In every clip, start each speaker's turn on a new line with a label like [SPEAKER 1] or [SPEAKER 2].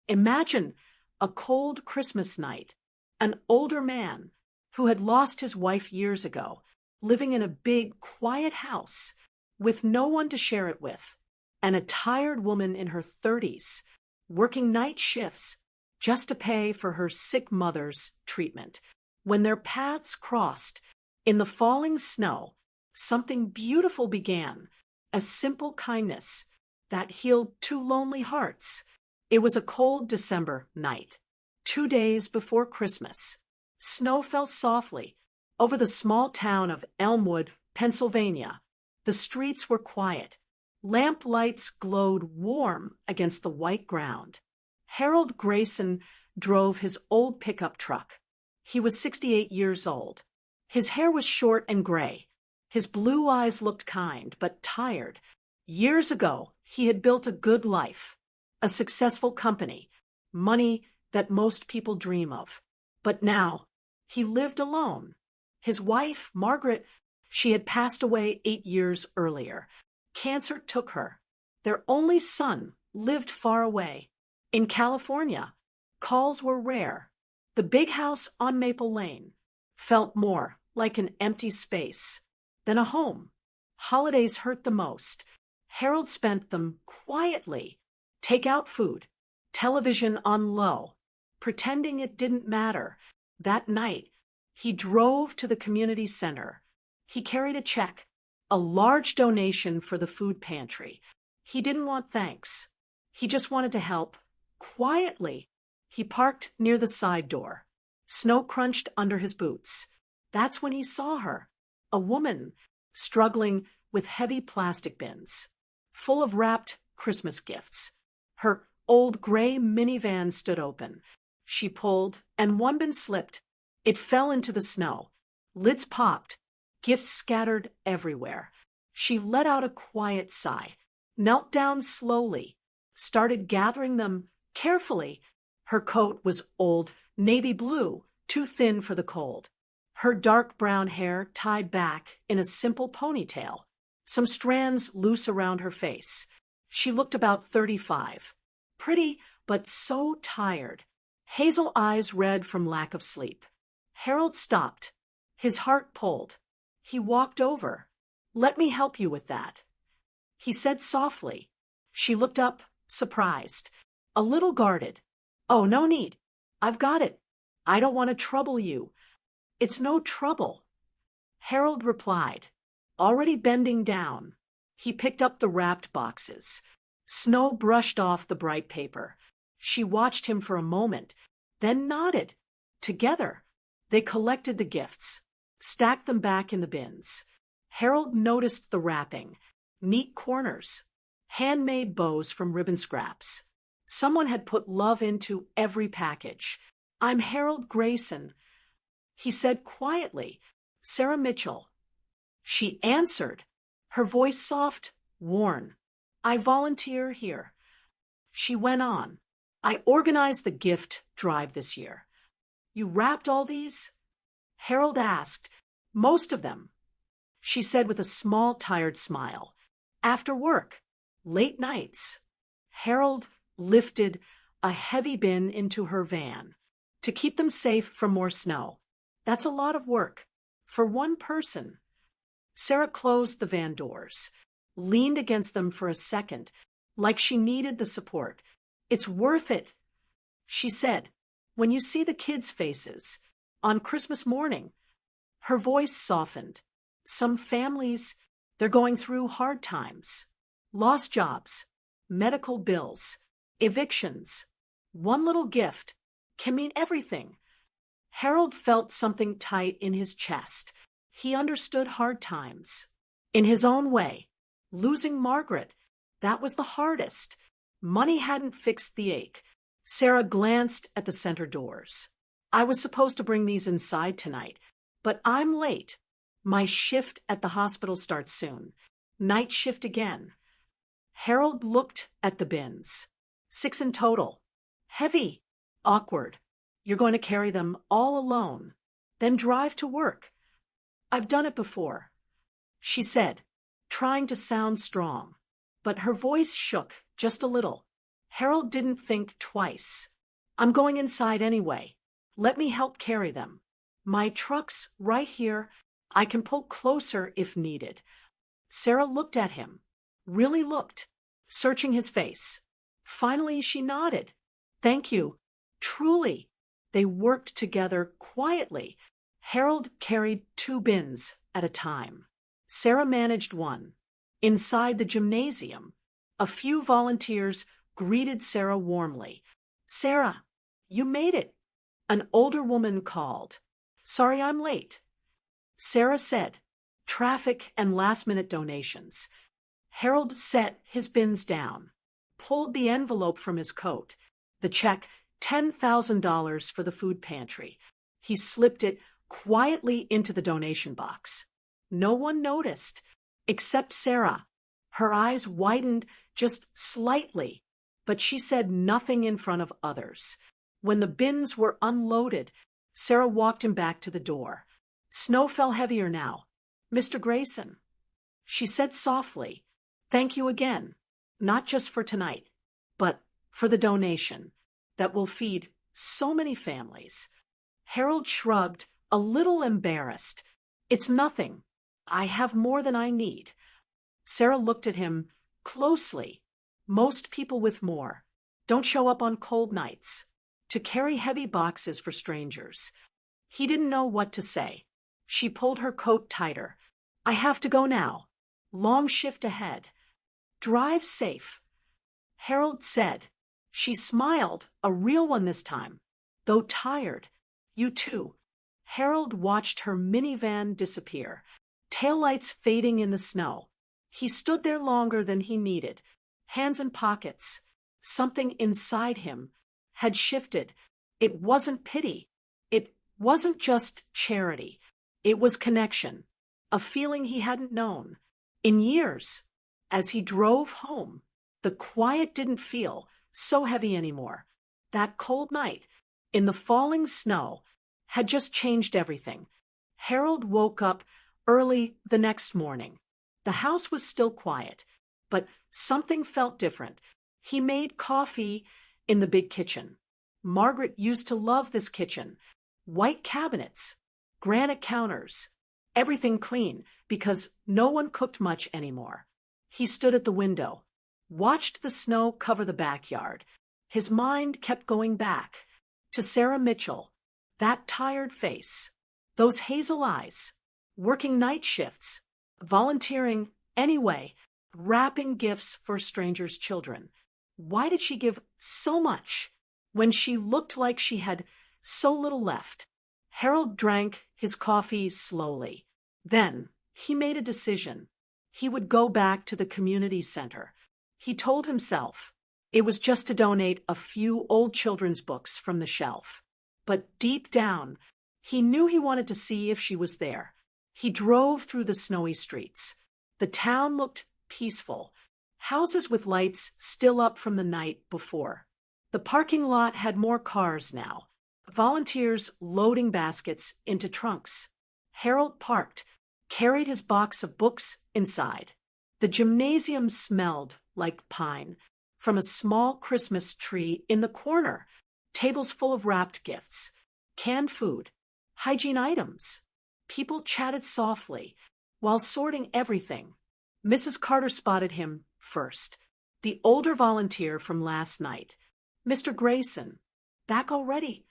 [SPEAKER 1] Imagine a cold Christmas night, an older man who had lost his wife years ago, living in a big, quiet house with no one to share it with, and a tired woman in her 30s working night shifts just to pay for her sick mother's treatment. When their paths crossed in the falling snow, something beautiful began, a simple kindness that healed two lonely hearts. It was a cold December night, 2 days before Christmas. Snow fell softly over the small town of Elmwood, Pennsylvania. The streets were quiet. Lamp lights glowed warm against the white ground. Harold Grayson drove his old pickup truck. He was 68 years old. His hair was short and gray. His blue eyes looked kind, but tired. Years ago, he had built a good life, a successful company, money that most people dream of. But now, he lived alone. His wife, Margaret, she had passed away 8 years earlier. Cancer took her. Their only son lived far away. In California, calls were rare. The big house on Maple Lane felt more like an empty space than a home. Holidays hurt the most. Harold spent them quietly. Take-out food, television on low, pretending it didn't matter. That night, he drove to the community center. He carried a check, a large donation for the food pantry. He didn't want thanks. He just wanted to help. Quietly, he parked near the side door. Snow crunched under his boots. That's when he saw her, a woman struggling with heavy plastic bins, full of wrapped Christmas gifts. Her old gray minivan stood open. She pulled, and one bin slipped. It fell into the snow. Lids popped. Gifts scattered everywhere. She let out a quiet sigh, knelt down slowly, started gathering them carefully. Her coat was old, navy blue, too thin for the cold. Her dark brown hair tied back in a simple ponytail, some strands loose around her face. She looked about 35, pretty but so tired, hazel eyes red from lack of sleep. Harold stopped. His heart pulled. He walked over. "Let me help you with that," he said softly. She looked up, surprised, a little guarded. "Oh, no need. I've got it. I don't want to trouble you." "It's no trouble," Harold replied, already bending down. He picked up the wrapped boxes. Snow brushed off the bright paper. She watched him for a moment, then nodded. Together, they collected the gifts, stacked them back in the bins. Harold noticed the wrapping, neat corners, handmade bows from ribbon scraps. Someone had put love into every package. "I'm Harold Grayson," he said quietly. "Sarah Mitchell." She answered, her voice soft, worn. "I volunteer here." She went on. "I organized the gift drive this year." "You wrapped all these?" Harold asked. "Most of them," she said with a small, tired smile. "After work, late nights." Harold lifted a heavy bin into her van to keep them safe from more snow. "That's a lot of work for one person." Sarah closed the van doors, leaned against them for a second, like she needed the support. "It's worth it," she said, "when you see the kids' faces on Christmas morning." Her voice softened. "Some families, they're going through hard times. Lost jobs, medical bills, evictions. One little gift can mean everything." Harold felt something tight in his chest. He understood hard times. In his own way, losing Margaret, that was the hardest. Money hadn't fixed the ache. Sarah glanced at the center doors. "I was supposed to bring these inside tonight, but I'm late. My shift at the hospital starts soon. Night shift again." Harold looked at the bins. 6 in total. Heavy. Awkward. "You're going to carry them all alone, then drive to work." "I've done it before," she said, trying to sound strong, but her voice shook just a little. Harold didn't think twice. I'm going inside anyway. Let me help carry them. My truck's right here. I can pull closer if needed. Sarah looked at him, really looked, searching his face. Finally, she nodded. Thank you. Truly. They worked together quietly. Harold carried 2 bins at a time. Sarah managed one. Inside the gymnasium, a few volunteers greeted Sarah warmly. Sarah, you made it. An older woman called. Sorry I'm late. Sarah said, traffic and last-minute donations. Harold set his bins down, pulled the envelope from his coat, the check, $10,000 for the food pantry. He slipped it quietly into the donation box. No one noticed, except Sarah. Her eyes widened just slightly, but she said nothing in front of others. When the bins were unloaded, Sarah walked him back to the door. Snow fell heavier now. Mr. Grayson, she said softly, thank you again, not just for tonight, but for the donation that will feed so many families. Harold shrugged, a little embarrassed. It's nothing. I have more than I need. Sarah looked at him closely. Most people with more don't show up on cold nights to carry heavy boxes for strangers. He didn't know what to say. She pulled her coat tighter. I have to go now. Long shift ahead. Drive safe. Harold said. She smiled, a real one this time, though tired. You too. Harold watched her minivan disappear, taillights fading in the snow. He stood there longer than he needed, hands in pockets. Something inside him had shifted. It wasn't pity. It wasn't just charity. It was connection, a feeling he hadn't known in years. As he drove home, the quiet didn't feel so heavy anymore. That cold night, in the falling snow, had just changed everything. Harold woke up early the next morning. The house was still quiet, but something felt different. He made coffee in the big kitchen. Margaret used to love this kitchen. White cabinets, granite counters, everything clean, because no one cooked much anymore. He stood at the window, watched the snow cover the backyard. His mind kept going back to Sarah Mitchell, that tired face, those hazel eyes, working night shifts, volunteering anyway, wrapping gifts for strangers' children. Why did she give so much when she looked like she had so little left? Harold drank his coffee slowly. Then he made a decision. He would go back to the community center. He told himself it was just to donate a few old children's books from the shelf. But deep down, he knew he wanted to see if she was there. He drove through the snowy streets. The town looked peaceful, houses with lights still up from the night before. The parking lot had more cars now, volunteers loading baskets into trunks. Harold parked, carried his box of books inside. The gymnasium smelled like pine from a small Christmas tree in the corner, tables full of wrapped gifts, canned food, hygiene items. People chatted softly while sorting everything. Mrs. Carter spotted him first, the older volunteer from last night. Mr. Grayson, back already?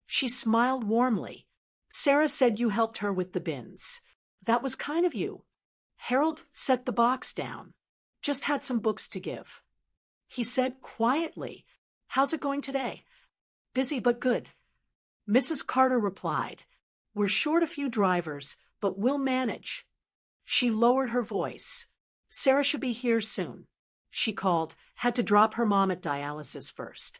[SPEAKER 1] She smiled warmly. Sarah said you helped her with the bins. That was kind of you. Harold set the box down. Just had some books to give. He said quietly, how's it going today? Busy but good. Mrs. Carter replied, we're short a few drivers, but we'll manage. She lowered her voice. Sarah should be here soon. She called, had to drop her mom at dialysis first.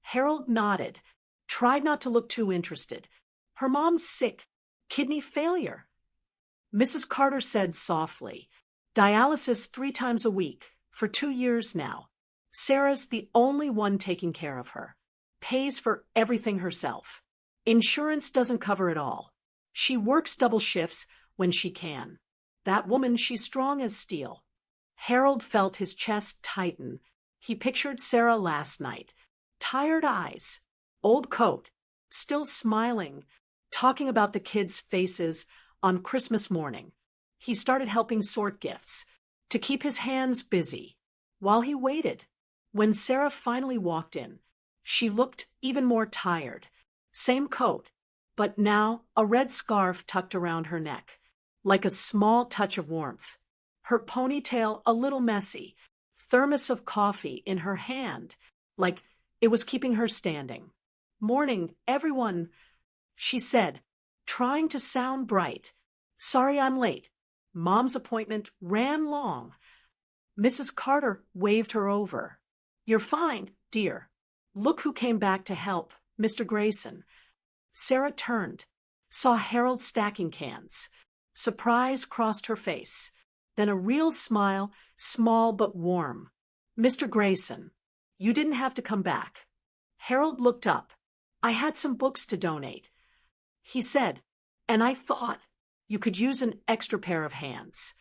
[SPEAKER 1] Harold nodded, tried not to look too interested. Her mom's sick, kidney failure. Mrs. Carter said softly, dialysis 3 times a week, for 2 years now. Sarah's the only one taking care of her. Pays for everything herself. Insurance doesn't cover it all. She works double shifts when she can. That woman, she's strong as steel. Harold felt his chest tighten. He pictured Sarah last night. Tired eyes, old coat, still smiling, talking about the kids' faces on Christmas morning. He started helping sort gifts to keep his hands busy while he waited. When Sarah finally walked in, she looked even more tired. Same coat, but now a red scarf tucked around her neck, like a small touch of warmth. Her ponytail a little messy, thermos of coffee in her hand, like it was keeping her standing. "Morning, everyone," she said, trying to sound bright. "Sorry I'm late. Mom's appointment ran long." Mrs. Carter waved her over. "You're fine, dear. Look who came back to help, Mr. Grayson." Sarah turned, saw Harold stacking cans. Surprise crossed her face. Then a real smile, small but warm. "Mr. Grayson, you didn't have to come back." Harold looked up. "I had some books to donate," he said, "and I thought you could use an extra pair of hands."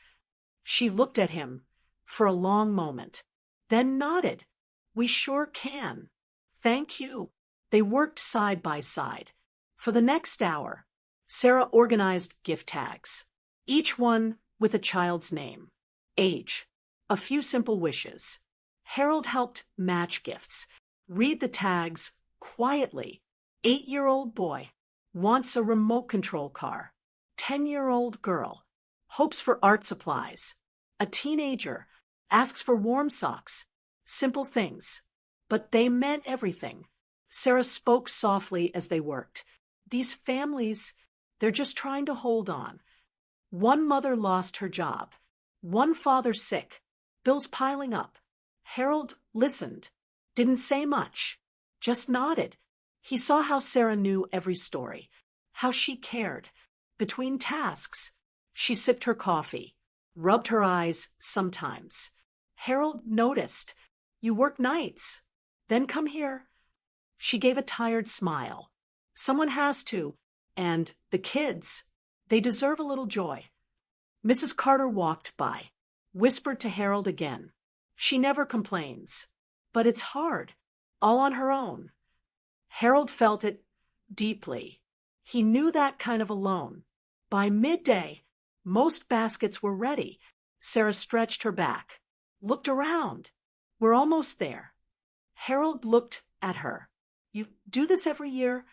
[SPEAKER 1] She looked at him for a long moment, then nodded. "We sure can. Thank you." They worked side by side. For the next hour, Sarah organized gift tags, each one with a child's name, age, a few simple wishes. Harold helped match gifts, read the tags quietly. 8-year-old boy wants a remote control car. 10-year-old girl hopes for art supplies. A teenager asks for warm socks. Simple things, but they meant everything. Sarah spoke softly as they worked. "These families, they're just trying to hold on. One mother lost her job. One father sick. Bills piling up." Harold listened, didn't say much, just nodded. He saw how Sarah knew every story, how she cared. Between tasks, she sipped her coffee, rubbed her eyes sometimes. Harold noticed. "You work nights. Then come here." She gave a tired smile. "Someone has to, and the kids, they deserve a little joy." Mrs. Carter walked by, whispered to Harold again. "She never complains, but it's hard, all on her own." Harold felt it deeply. He knew that kind of alone. By midday, most baskets were ready. Sarah stretched her back, looked around. "We're almost there." Harold looked at her. "You do this every year?"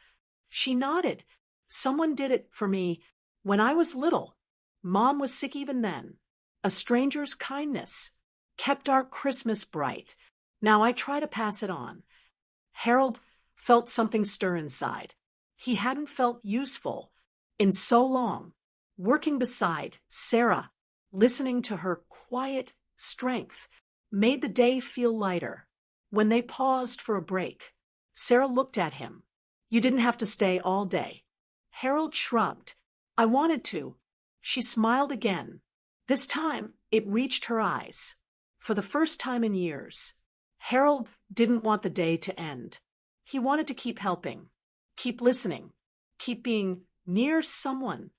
[SPEAKER 1] She nodded. "Someone did it for me when I was little. Mom was sick even then. A stranger's kindness kept our Christmas bright. Now I try to pass it on." Harold felt something stir inside. He hadn't felt useful in so long. Working beside Sarah, listening to her quiet strength, made the day feel lighter. When they paused for a break, Sarah looked at him. "You didn't have to stay all day." Harold shrugged. "I wanted to." She smiled again. This time, it reached her eyes. For the first time in years, Harold didn't want the day to end. He wanted to keep helping, keep listening, keep being near someone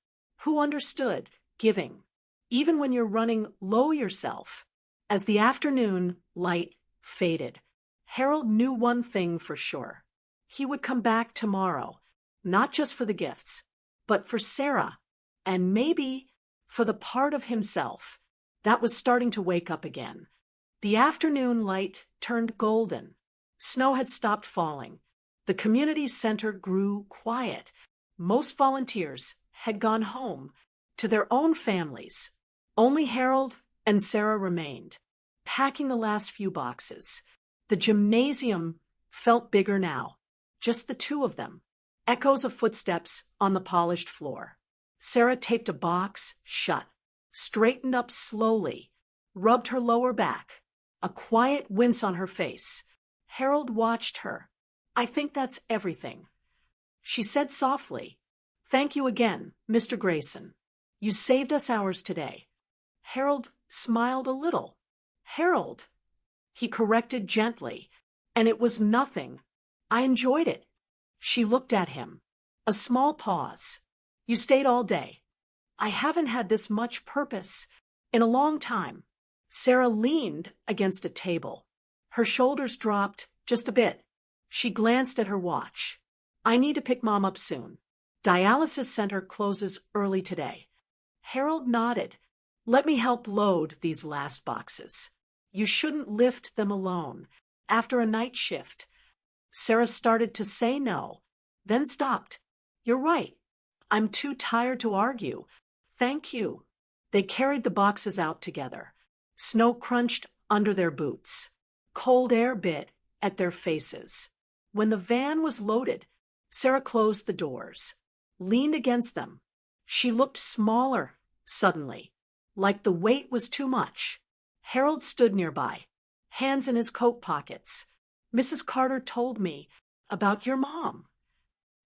[SPEAKER 1] who understood giving, even when you're running low yourself. As the afternoon light faded, Harold knew one thing for sure. He would come back tomorrow, not just for the gifts, but for Sarah, and maybe for the part of himself that was starting to wake up again. The afternoon light turned golden. Snow had stopped falling. The community center grew quiet. Most volunteers had gone home to their own families. Only Harold and Sarah remained, packing the last few boxes. The gymnasium felt bigger now, just the two of them. Echoes of footsteps on the polished floor. Sarah taped a box shut, straightened up slowly, rubbed her lower back, a quiet wince on her face. Harold watched her. "I think that's everything." She said softly, "Thank you again, Mr. Grayson. You saved us hours today." Harold smiled a little. "Harold," he corrected gently, "and it was nothing. I enjoyed it." She looked at him. A small pause. "You stayed all day." "I haven't had this much purpose in a long time." Sarah leaned against a table. Her shoulders dropped just a bit. She glanced at her watch. I need to pick Mom up soon. Dialysis center closes early today. Harold nodded. Let me help load these last boxes. You shouldn't lift them alone. After a night shift. Sarah started to say no, then stopped. You're right. I'm too tired to argue. Thank you. They carried the boxes out together. Snow crunched under their boots. Cold air bit at their faces. When the van was loaded, Sarah closed the doors, leaned against them. She looked smaller, suddenly, like the weight was too much. Harold stood nearby, hands in his coat pockets. Mrs. Carter told me about your mom.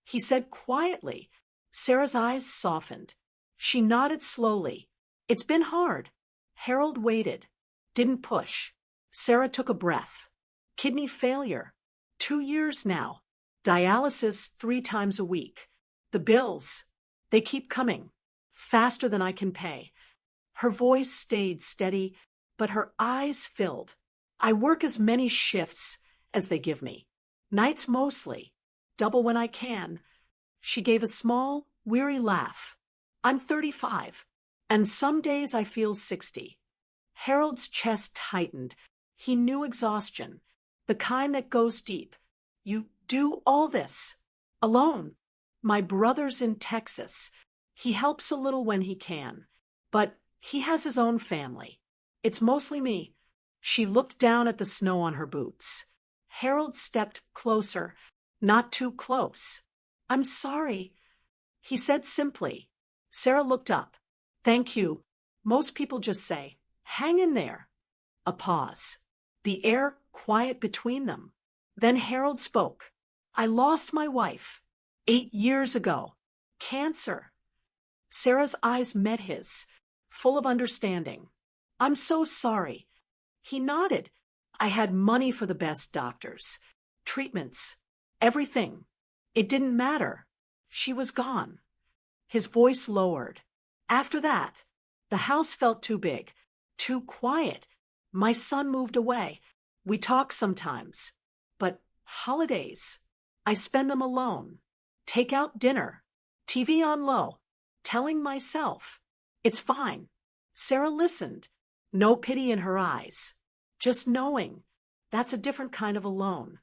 [SPEAKER 1] He said quietly. Sarah's eyes softened. She nodded slowly. It's been hard. Harold waited, didn't push. Sarah took a breath. Kidney failure. 2 years now. Dialysis 3 times a week. The bills, they keep coming, faster than I can pay. Her voice stayed steady, but her eyes filled. I work as many shifts as they give me. Nights mostly. Double when I can. She gave a small, weary laugh. I'm 35, and some days I feel 60. Harold's chest tightened. He knew exhaustion, the kind that goes deep. You do all this alone. My brother's in Texas. He helps a little when he can, but he has his own family. It's mostly me. She looked down at the snow on her boots. Harold stepped closer, not too close. I'm sorry, he said simply. Sarah looked up. Thank you. Most people just say, hang in there. A pause. The air quiet between them. Then Harold spoke. I lost my wife 8 years ago. Cancer. Sarah's eyes met his, full of understanding. I'm so sorry. He nodded. I had money for the best doctors, treatments, everything. It didn't matter. She was gone. His voice lowered. After that, the house felt too big, too quiet. My son moved away. We talk sometimes. But holidays, I spend them alone. Take out dinner, TV on low, telling myself, it's fine. Sarah listened. No pity in her eyes. Just knowing, that's a different kind of alone.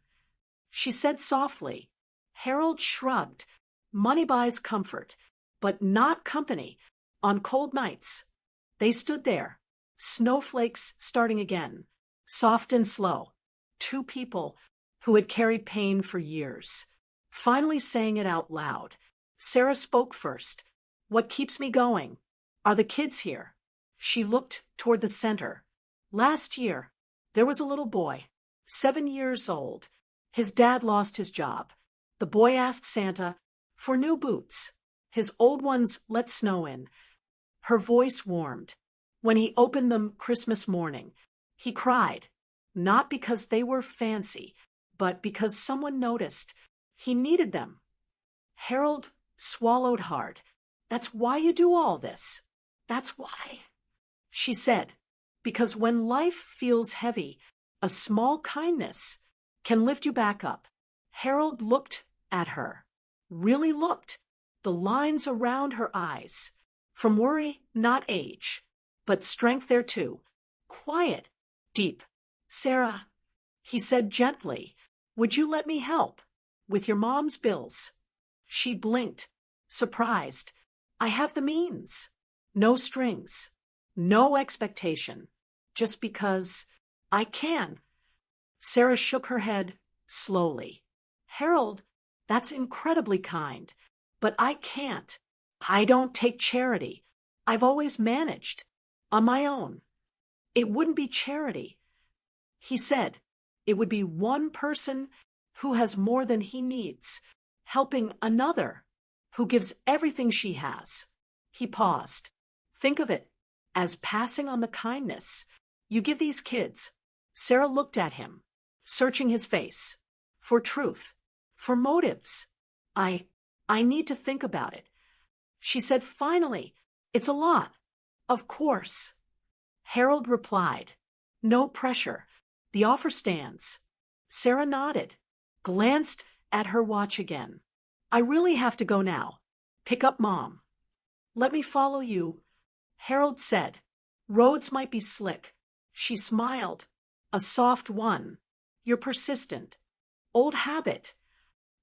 [SPEAKER 1] She said softly. Harold shrugged. Money buys comfort, but not company. On cold nights, they stood there, snowflakes starting again, soft and slow. 2 people who had carried pain for years, finally saying it out loud. Sarah spoke first. What keeps me going? Are the kids here? She looked toward the center. Last year, there was a little boy, 7 years old. His dad lost his job. The boy asked Santa for new boots. His old ones let snow in. Her voice warmed. When he opened them Christmas morning, he cried, not because they were fancy, but because someone noticed. He needed them. Harold swallowed hard. That's why you do all this. That's why. She said, because when life feels heavy, a small kindness can lift you back up. Harold looked at her, really looked, the lines around her eyes. From worry, not age, but strength there too. Quiet, deep. Sarah, he said gently, would you let me help with your mom's bills? She blinked, surprised. I have the means. No strings, no expectation, just because I can. Sarah shook her head slowly. Harold, that's incredibly kind, but I can't. I don't take charity. I've always managed on my own. It wouldn't be charity. He said, it would be one person who has more than he needs, helping another who gives everything she has. He paused. Think of it as passing on the kindness you give these kids. Sarah looked at him, searching his face for truth, for motives. I need to think about it. She said finally, it's a lot. Of course. Harold replied, no pressure, The offer stands. Sarah nodded, glanced at her watch again. I really have to go now. Pick up Mom. Let me follow you, Harold said. Roads might be slick. She smiled. A soft one. You're persistent. Old habit,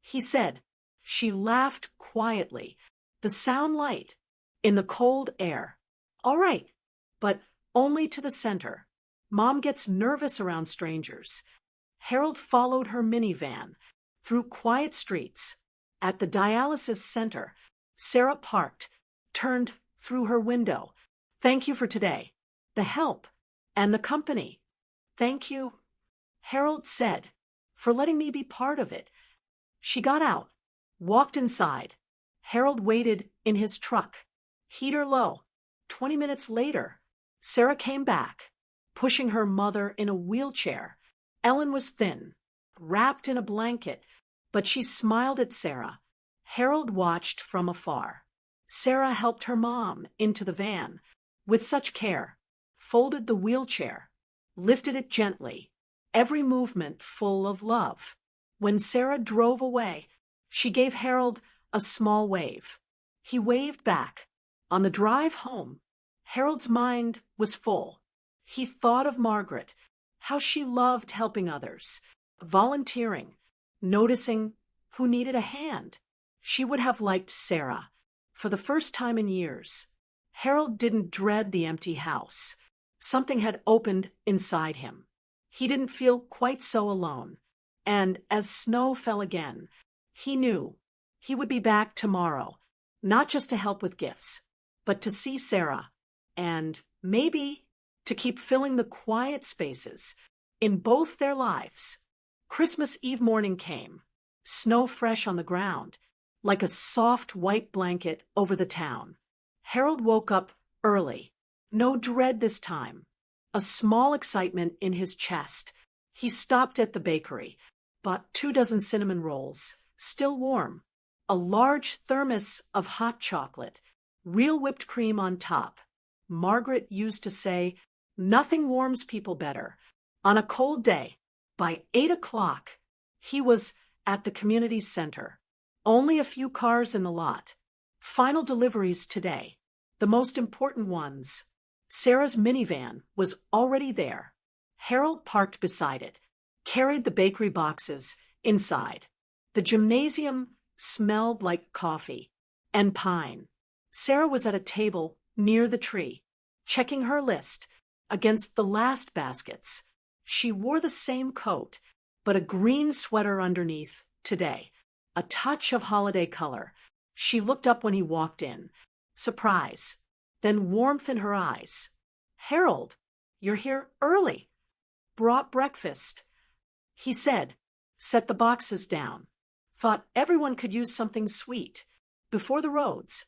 [SPEAKER 1] he said. She laughed quietly, the sound light, in the cold air. All right, but only to the center. Mom gets nervous around strangers. Harold followed her minivan through quiet streets. At the dialysis center, Sarah parked, turned through her window. Thank you for today. The help and the company. Thank you, Harold said, for letting me be part of it. She got out, walked inside. Harold waited in his truck, heater low. 20 minutes later, Sarah came back, pushing her mother in a wheelchair. Ellen was thin, wrapped in a blanket, but she smiled at Sarah. Harold watched from afar. Sarah helped her mom into the van with such care, folded the wheelchair, lifted it gently, every movement full of love. When Sarah drove away, she gave Harold a small wave. He waved back. On the drive home, Harold's mind was full. He thought of Margaret, how she loved helping others, volunteering, noticing who needed a hand. She would have liked Sarah. For the first time in years, Harold didn't dread the empty house. Something had opened inside him. He didn't feel quite so alone. And as snow fell again, he knew he would be back tomorrow, not just to help with gifts, but to see Sarah, and maybe to keep filling the quiet spaces in both their lives. Christmas Eve morning came, snow fresh on the ground, like a soft white blanket over the town. Harold woke up early. No dread this time. A small excitement in his chest. He stopped at the bakery, bought 24 cinnamon rolls, still warm, a large thermos of hot chocolate, real whipped cream on top. Margaret used to say, nothing warms people better. On a cold day, by 8 o'clock, he was at the community center. Only a few cars in the lot. Final deliveries today. The most important ones. Sarah's minivan was already there. Harold parked beside it, carried the bakery boxes inside. The gymnasium smelled like coffee and pine. Sarah was at a table near the tree, checking her list against the last baskets. She wore the same coat, but a green sweater underneath today. A touch of holiday color. She looked up when he walked in. Surprise, then warmth in her eyes. Harold, you're here early. Brought breakfast. He said, set the boxes down. Thought everyone could use something sweet. Before the roads.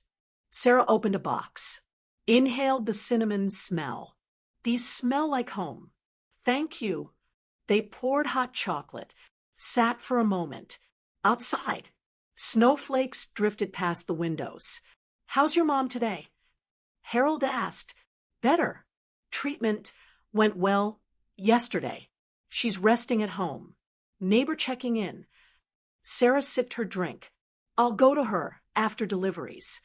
[SPEAKER 1] Sarah opened a box. Inhaled the cinnamon smell. These smell like home. Thank you. They poured hot chocolate. Sat for a moment. Outside, snowflakes drifted past the windows. How's your mom today? Harold asked. Better. Treatment went well yesterday. She's resting at home. Neighbor checking in. Sarah sipped her drink. I'll go to her after deliveries.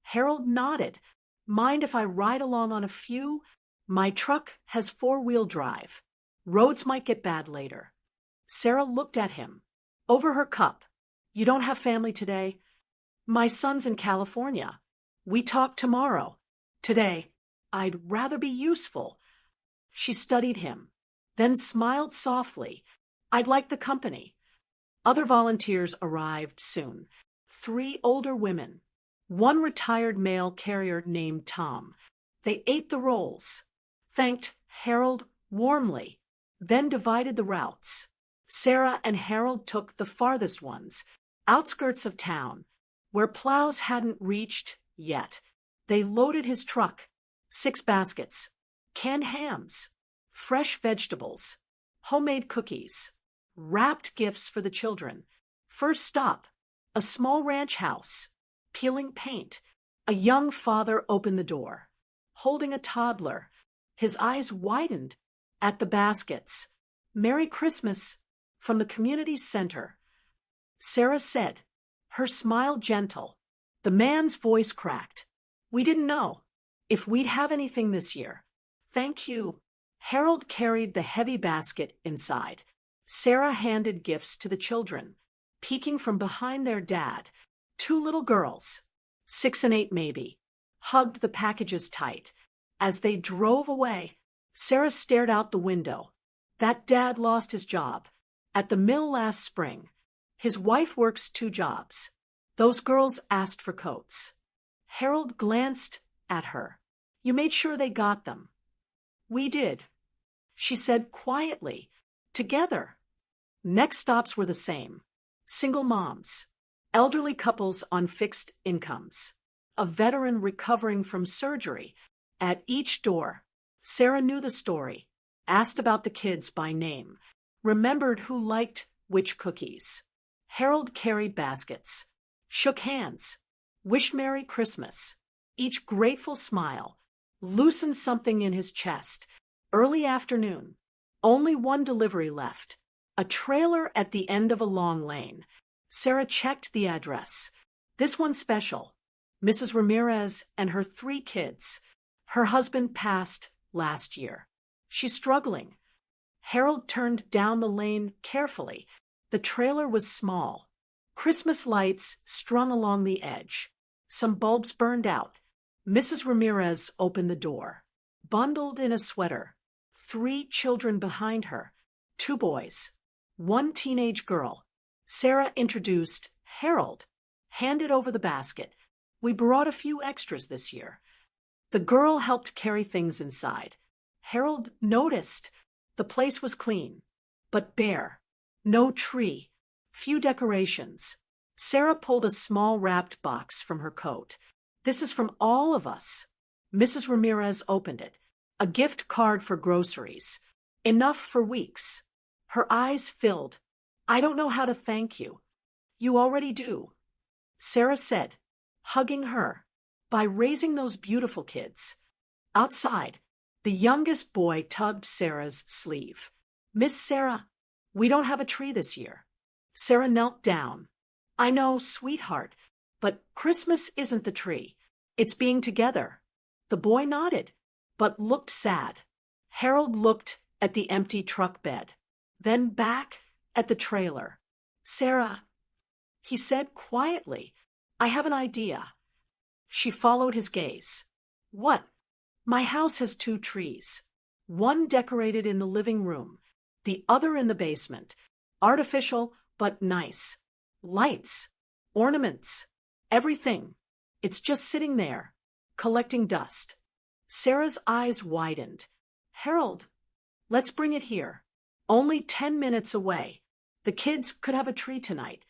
[SPEAKER 1] Harold nodded. Mind if I ride along on a few? My truck has 4-wheel drive. Roads might get bad later. Sarah looked at him. Over her cup. You don't have family today? My son's in California. We talk tomorrow. Today, I'd rather be useful. She studied him, then smiled softly. I'd like the company. Other volunteers arrived soon. 3 older women. 1 retired male carrier named Tom. They ate the rolls, thanked Harold warmly, then divided the routes. Sarah and Harold took the farthest ones, outskirts of town, where plows hadn't reached yet. They loaded his truck, 6 baskets, canned hams, fresh vegetables, homemade cookies, wrapped gifts for the children. First stop, a small ranch house, peeling paint. A young father opened the door, holding a toddler. His eyes widened at the baskets. "Merry Christmas," from the community center. Sarah said, her smile gentle. The man's voice cracked. "We didn't know if we'd have anything this year. Thank you." Harold carried the heavy basket inside. Sarah handed gifts to the children, peeking from behind their dad. Two little girls, 6 and 8 maybe, hugged the packages tight. As they drove away, Sarah stared out the window. That dad lost his job at the mill last spring. His wife works 2 jobs. Those girls asked for coats. Harold glanced at her. "You made sure they got them." "We did," she said quietly. "Together." Next stops were the same. Single moms, elderly couples on fixed incomes, a veteran recovering from surgery. At each door, Sarah knew the story, asked about the kids by name, remembered who liked which cookies. Harold carried baskets, shook hands, wished Merry Christmas. Each grateful smile loosened something in his chest. Early afternoon, only one delivery left, a trailer at the end of a long lane. Sarah checked the address. This one special. Mrs. Ramirez and her 3 kids. Her husband passed last year. She's struggling. Harold turned down the lane carefully. The trailer was small. Christmas lights strung along the edge. Some bulbs burned out. Mrs. Ramirez opened the door. Bundled in a sweater. 3 children behind her. 2 boys. 1 teenage girl. Sarah introduced Harold. Handed over the basket. "We brought a few extras this year." The girl helped carry things inside. Harold noticed the place was clean, but bare. No tree. Few decorations. Sarah pulled a small wrapped box from her coat. "This is from all of us." Mrs. Ramirez opened it. A gift card for groceries. Enough for weeks. Her eyes filled. "I don't know how to thank you." "You already do," Sarah said, hugging her, "by raising those beautiful kids." Outside, the youngest boy tugged Sarah's sleeve. "Miss Sarah, we don't have a tree this year." Sarah knelt down. "I know, sweetheart, but Christmas isn't the tree. It's being together." The boy nodded, but looked sad. Harold looked at the empty truck bed, then back at the trailer. "Sarah," he said quietly, "I have an idea." She followed his gaze. "What?" "My house has 2 trees. One decorated in the living room, the other in the basement. Artificial, but nice. Lights, ornaments, everything. It's just sitting there, collecting dust." Sarah's eyes widened. "Harold, let's bring it here. Only 10 minutes away. The kids could have a tree tonight."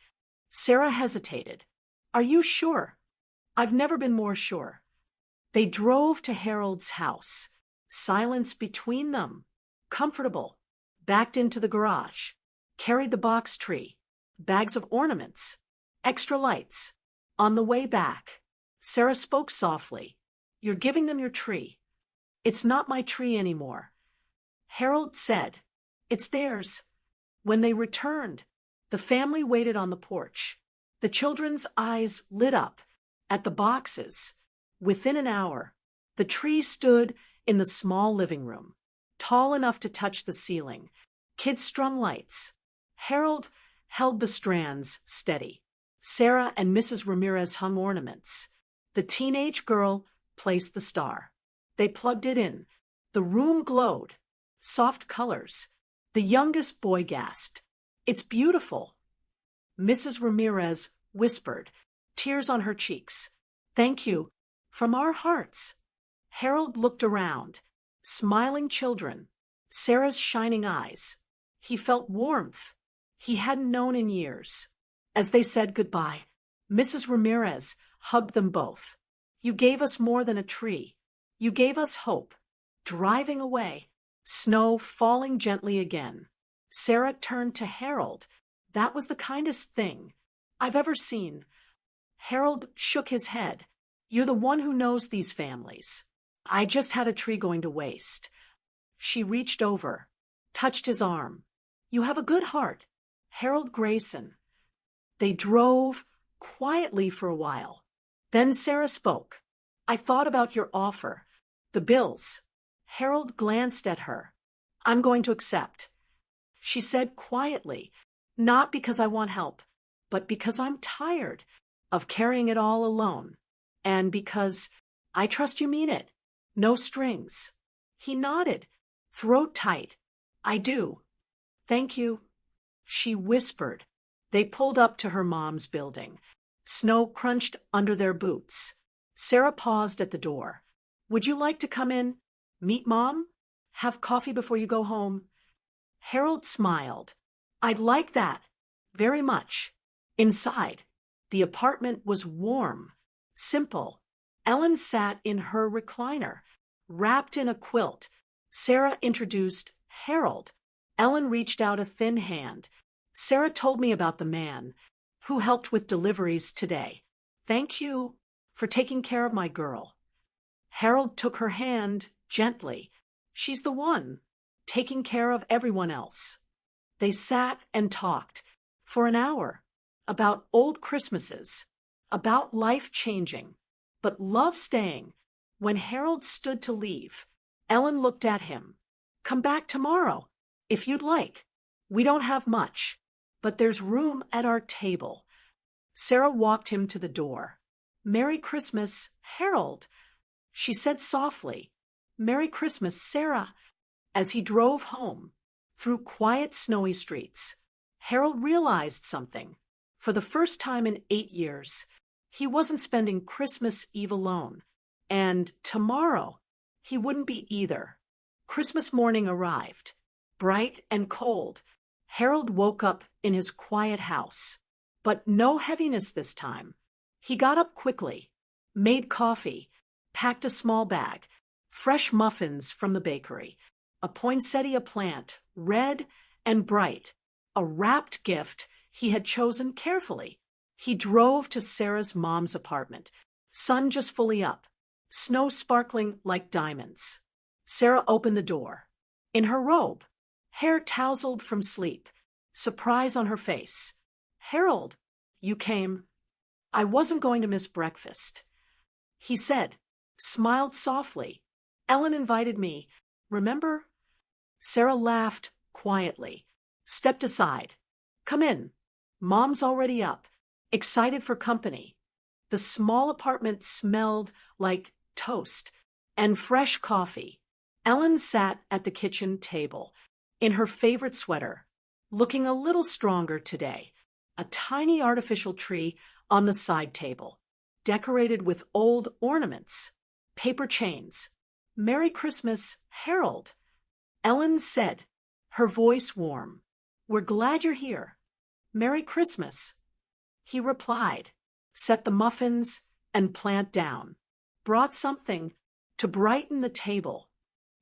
[SPEAKER 1] Sarah hesitated. "Are you sure?" "I've never been more sure." They drove to Harold's house. Silence between them. Comfortable. Backed into the garage. Carried the box tree. Bags of ornaments. Extra lights. On the way back, Sarah spoke softly. "You're giving them your tree." "It's not my tree anymore." Harold said, "It's theirs." When they returned, the family waited on the porch. The children's eyes lit up at the boxes. Within an hour, the tree stood in the small living room, tall enough to touch the ceiling. Kids strung lights. Harold held the strands steady. Sarah and Mrs. Ramirez hung ornaments. The teenage girl placed the star. They plugged it in. The room glowed. Soft colors. The youngest boy gasped, "It's beautiful." Mrs. Ramirez whispered, tears on her cheeks, "Thank you, from our hearts." Harold looked around. Smiling children. Sarah's shining eyes. He felt warmth he hadn't known in years. As they said goodbye, Mrs. Ramirez hugged them both. "You gave us more than a tree. You gave us hope." Driving away, snow falling gently again. Sarah turned to Harold. "That was the kindest thing I've ever seen." Harold shook his head. "You're the one who knows these families. I just had a tree going to waste." She reached over, touched his arm. You have a good heart. Harold Grayson. They drove quietly for a while. Then Sarah spoke. I thought about your offer. The bills. Harold glanced at her. I'm going to accept. She said quietly, not because I want help, but because I'm tired of carrying it all alone, and because I trust you mean it. No strings. He nodded, throat tight. I do. Thank you. She whispered. They pulled up to her mom's building. Snow crunched under their boots. Sarah paused at the door. Would you like to come in? Meet Mom? Have coffee before you go home? Harold smiled. I'd like that. Very much. Inside, the apartment was warm, simple. Ellen sat in her recliner, wrapped in a quilt. Sarah introduced Harold. Ellen reached out a thin hand. Sarah told me about the man who helped with deliveries today. Thank you for taking care of my girl. Harold took her hand gently. She's the one, taking care of everyone else. They sat and talked for an hour about old Christmases, about life changing, but love staying. When Harold stood to leave, Ellen looked at him. Come back tomorrow, if you'd like. We don't have much, but there's room at our table. Sarah walked him to the door. Merry Christmas, Harold. She said softly, Merry Christmas, Sarah. As he drove home, through quiet snowy streets, Harold realized something. For the first time in 8 years, he wasn't spending Christmas Eve alone. And tomorrow, he wouldn't be either. Christmas morning arrived, bright and cold. Harold woke up in his quiet house, but no heaviness this time. He got up quickly, made coffee, packed a small bag, fresh muffins from the bakery, a poinsettia plant, red and bright, a wrapped gift he had chosen carefully. He drove to Sarah's mom's apartment, sun just fully up, snow sparkling like diamonds. Sarah opened the door. In her robe, hair tousled from sleep, surprise on her face. Harold, you came. I wasn't going to miss breakfast. He said, smiled softly. Ellen invited me. Remember? Sarah laughed quietly, stepped aside. Come in. Mom's already up, excited for company. The small apartment smelled like toast and fresh coffee. Ellen sat at the kitchen table, in her favorite sweater, looking a little stronger today. A tiny artificial tree on the side table, decorated with old ornaments, paper chains. Merry Christmas, Harold. Ellen said, her voice warm. We're glad you're here. Merry Christmas. He replied, set the muffins and plant down, brought something to brighten the table.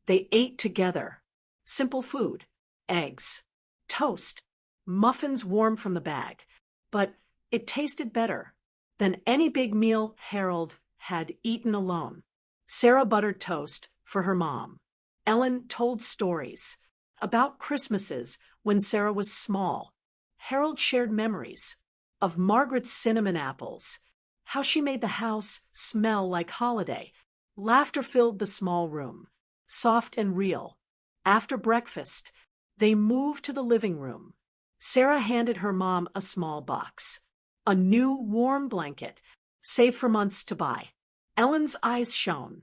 [SPEAKER 1] They ate together. Simple food, eggs, toast, muffins warm from the bag, but it tasted better than any big meal Harold had eaten alone. Sarah buttered toast for her mom. Ellen told stories about Christmases when Sarah was small. Harold shared memories of Margaret's cinnamon apples, how she made the house smell like holiday. Laughter filled the small room, soft and real. After breakfast, they moved to the living room. Sarah handed her mom a small box, a new warm blanket, saved for months to buy. Ellen's eyes shone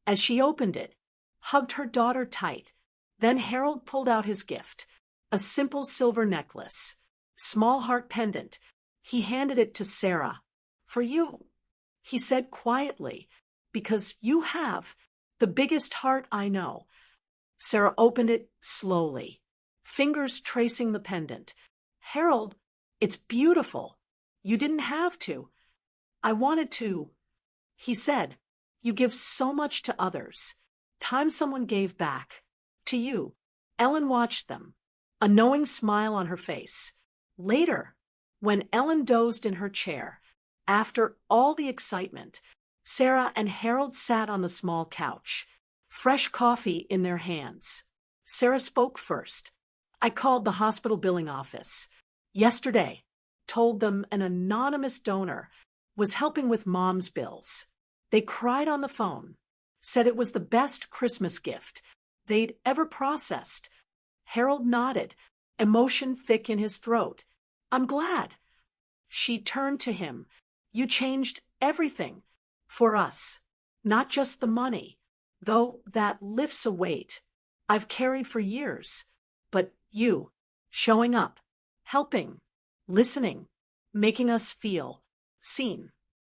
[SPEAKER 1] as she opened it, hugged her daughter tight. Then Harold pulled out his gift, a simple silver necklace, small heart pendant. He handed it to Sarah. For you, he said quietly, because you have the biggest heart I know. Sarah opened it slowly, fingers tracing the pendant. Harold, it's beautiful. You didn't have to. I wanted to. He said, you give so much to others. Time someone gave back. To you. Ellen watched them, a knowing smile on her face. Later, when Ellen dozed in her chair, after all the excitement, Sarah and Harold sat on the small couch, fresh coffee in their hands. Sarah spoke first. I called the hospital billing office yesterday, told them an anonymous donor was helping with Mom's bills. They cried on the phone, said it was the best Christmas gift they'd ever processed. Harold nodded, emotion thick in his throat. I'm glad. She turned to him. You changed everything for us, not just the money, though that lifts a weight I've carried for years. But you, showing up, helping, listening, making us feel seen.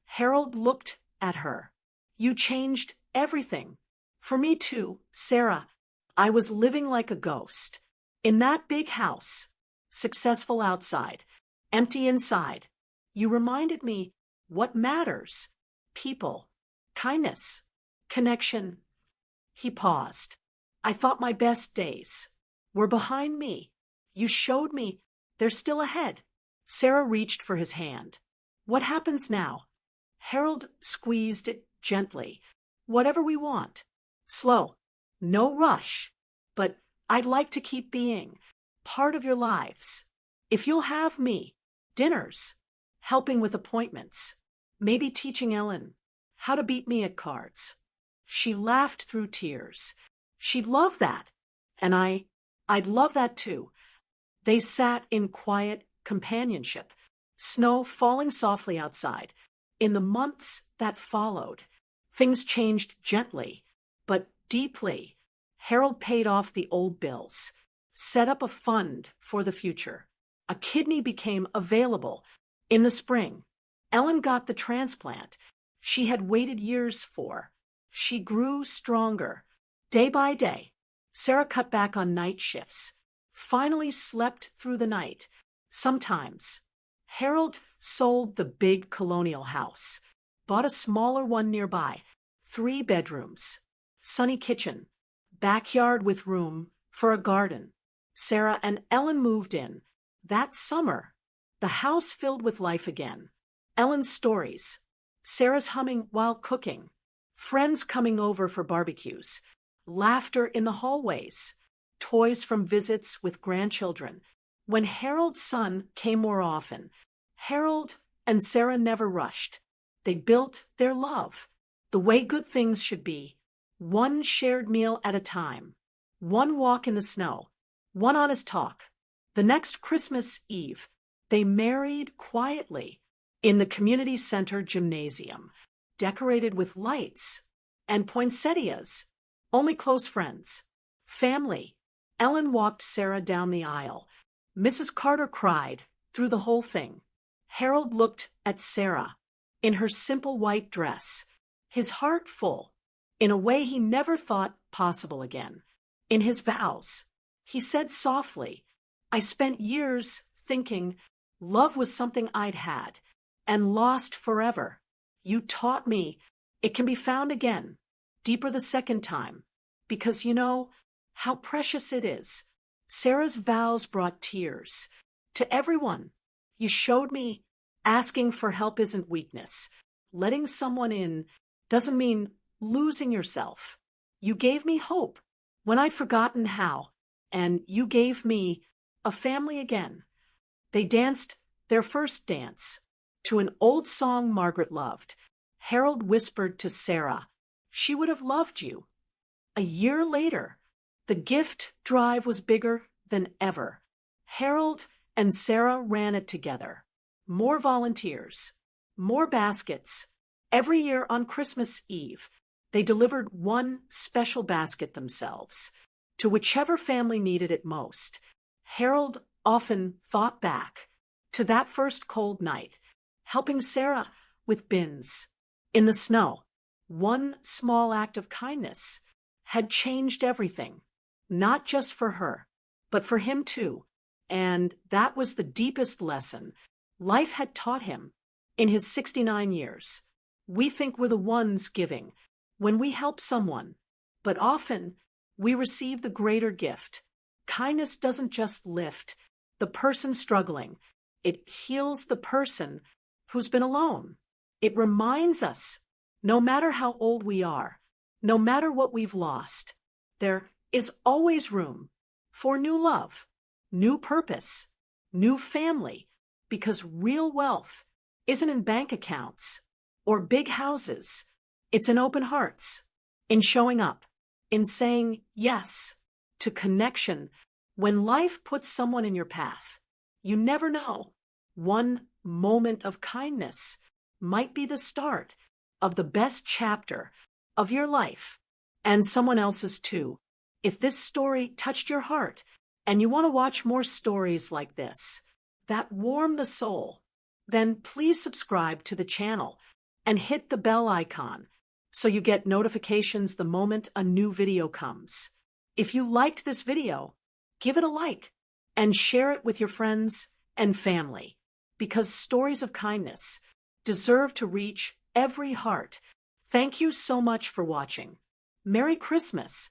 [SPEAKER 1] Harold looked at her. You changed everything. For me too, Sarah. I was living like a ghost. In that big house, successful outside, empty inside. You reminded me what matters. People, kindness, connection. He paused. I thought my best days were behind me. You showed me they're still ahead. Sarah reached for his hand. What happens now? Harold squeezed it gently. Whatever we want. Slow. No rush. But I'd like to keep being part of your lives. If you'll have me, dinners, helping with appointments, maybe teaching Ellen how to beat me at cards. She laughed through tears. She'd love that. And I'd love that too. They sat in quiet companionship, snow falling softly outside. In the months that followed, things changed gently, but deeply. Harold paid off the old bills, set up a fund for the future. A kidney became available in the spring. Ellen got the transplant she had waited years for. She grew stronger, day by day. Sarah cut back on night shifts, finally slept through the night. Sometimes. Harold sold the big colonial house, bought a smaller one nearby, 3 bedrooms, sunny kitchen, backyard with room for a garden. Sarah and Ellen moved in. That summer, the house filled with life again. Ellen's stories, Sarah's humming while cooking, friends coming over for barbecues, laughter in the hallways, toys from visits with grandchildren. When Harold's son came more often, Harold and Sarah never rushed. They built their love, the way good things should be, one shared meal at a time, one walk in the snow, one honest talk. The next Christmas Eve, they married quietly in the community center gymnasium, decorated with lights and poinsettias. Only close friends. Family. Ellen walked Sarah down the aisle. Mrs. Carter cried through the whole thing. Harold looked at Sarah in her simple white dress, his heart full, in a way he never thought possible again. In his vows, he said softly, I spent years thinking love was something I'd had and lost forever. You taught me it can be found again, deeper the second time, because you know how precious it is. Sarah's vows brought tears to everyone. You showed me asking for help isn't weakness. Letting someone in doesn't mean losing yourself. You gave me hope when I'd forgotten how, and you gave me a family again. They danced their first dance to an old song Margaret loved. Harold whispered to Sarah, she would have loved you. A year later, the gift drive was bigger than ever. Harold and Sarah ran it together. More volunteers, more baskets. Every year on Christmas Eve, they delivered one special basket themselves to whichever family needed it most. Harold often thought back to that first cold night, helping Sarah with bins in the snow. One small act of kindness had changed everything, not just for her, but for him too. And that was the deepest lesson life had taught him in his 69 years. We think we're the ones giving when we help someone, but often we receive the greater gift. Kindness doesn't just lift the person struggling. It heals the person who's been alone. It reminds us, no matter how old we are, no matter what we've lost, there is always room for new love. new purpose, new family, because real wealth isn't in bank accounts or big houses. It's in open hearts, in showing up, in saying yes to connection when life puts someone in your path. You never know. One moment of kindness might be the start of the best chapter of your life and someone else's too. If this story touched your heart and you want to watch more stories like this that warm the soul, then please subscribe to the channel and hit the bell icon so you get notifications the moment a new video comes. If you liked this video, give it a like and share it with your friends and family, because stories of kindness deserve to reach every heart. Thank you so much for watching. Merry Christmas